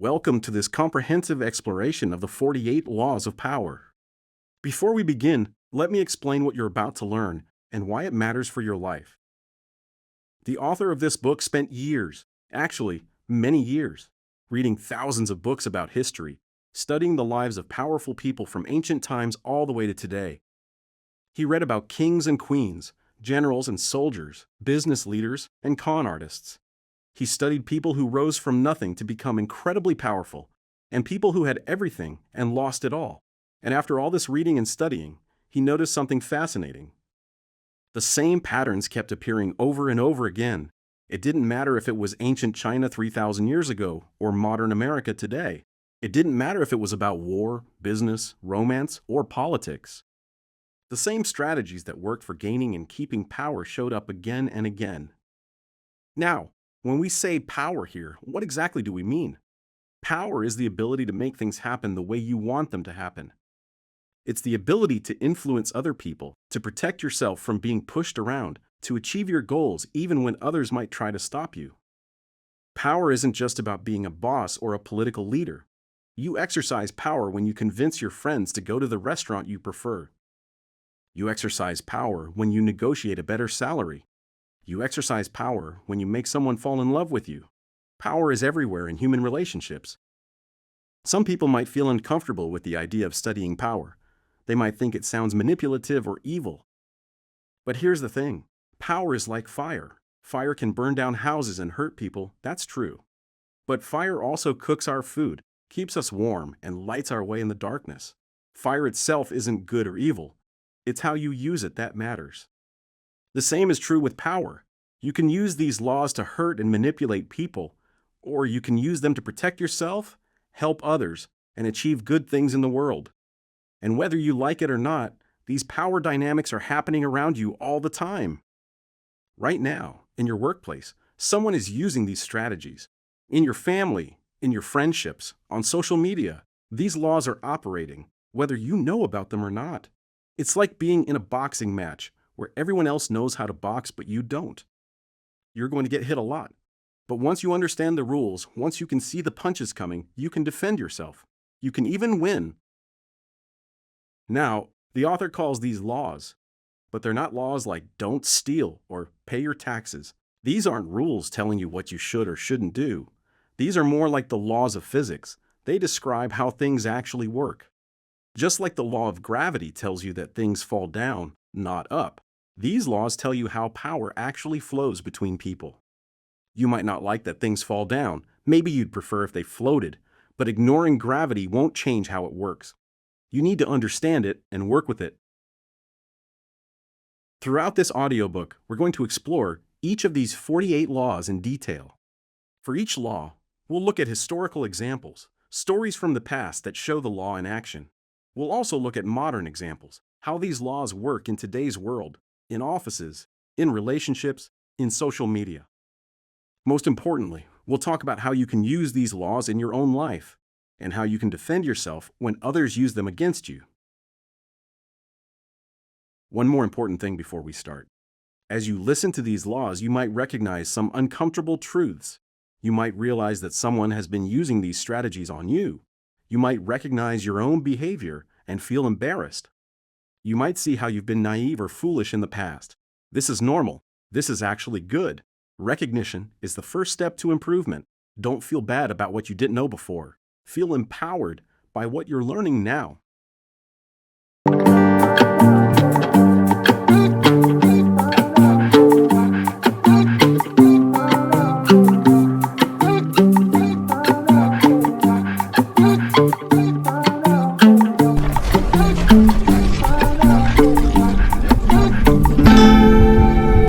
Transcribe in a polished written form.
Welcome to this comprehensive exploration of the 48 Laws of Power. Before we begin, let me explain what you're about to learn and why it matters for your life. The author of this book spent years, actually many years, reading thousands of books about history, studying the lives of powerful people from ancient times all the way to today. He read about kings and queens, generals and soldiers, business leaders, and con artists. He studied people who rose from nothing to become incredibly powerful, and people who had everything and lost it all. And after all this reading and studying, he noticed something fascinating. The same patterns kept appearing over and over again. It didn't matter if it was ancient China 3,000 years ago or modern America today. It didn't matter if it was about war, business, romance, or politics. The same strategies that worked for gaining and keeping power showed up again and again. Now, when we say power here, what exactly do we mean? Power is the ability to make things happen the way you want them to happen. It's the ability to influence other people, to protect yourself from being pushed around, to achieve your goals even when others might try to stop you. Power isn't just about being a boss or a political leader. You exercise power when you convince your friends to go to the restaurant you prefer. You exercise power when you negotiate a better salary. You exercise power when you make someone fall in love with you. Power is everywhere in human relationships. Some people might feel uncomfortable with the idea of studying power. They might think it sounds manipulative or evil. But here's the thing. Power is like fire. Fire can burn down houses and hurt people, that's true. But fire also cooks our food, keeps us warm, and lights our way in the darkness. Fire itself isn't good or evil. It's how you use it that matters. The same is true with power. You can use these laws to hurt and manipulate people, or you can use them to protect yourself, help others, and achieve good things in the world. And whether you like it or not, these power dynamics are happening around you all the time. Right now, in your workplace, someone is using these strategies. In your family, in your friendships, on social media, these laws are operating, whether you know about them or not. It's like being in a boxing match, where everyone else knows how to box but you don't. You're going to get hit a lot. But once you understand the rules, once you can see the punches coming, you can defend yourself. You can even win. Now, the author calls these laws, but they're not laws like don't steal or pay your taxes. These aren't rules telling you what you should or shouldn't do. These are more like the laws of physics. They describe how things actually work. Just like the law of gravity tells you that things fall down, not up. These laws tell you how power actually flows between people. You might not like that things fall down. Maybe you'd prefer if they floated, but ignoring gravity won't change how it works. You need to understand it and work with it. Throughout this audiobook, we're going to explore each of these 48 laws in detail. For each law, we'll look at historical examples, stories from the past that show the law in action. We'll also look at modern examples, how these laws work in today's world, in offices, in relationships, in social media. Most importantly, we'll talk about how you can use these laws in your own life, and how you can defend yourself when others use them against you. One more important thing before we start. As you listen to these laws, you might recognize some uncomfortable truths. You might realize that someone has been using these strategies on you. You might recognize your own behavior and feel embarrassed. You might see how you've been naive or foolish in the past. This is normal. This is actually good. Recognition is the first step to improvement. Don't feel bad about what you didn't know before. Feel empowered by what you're learning now.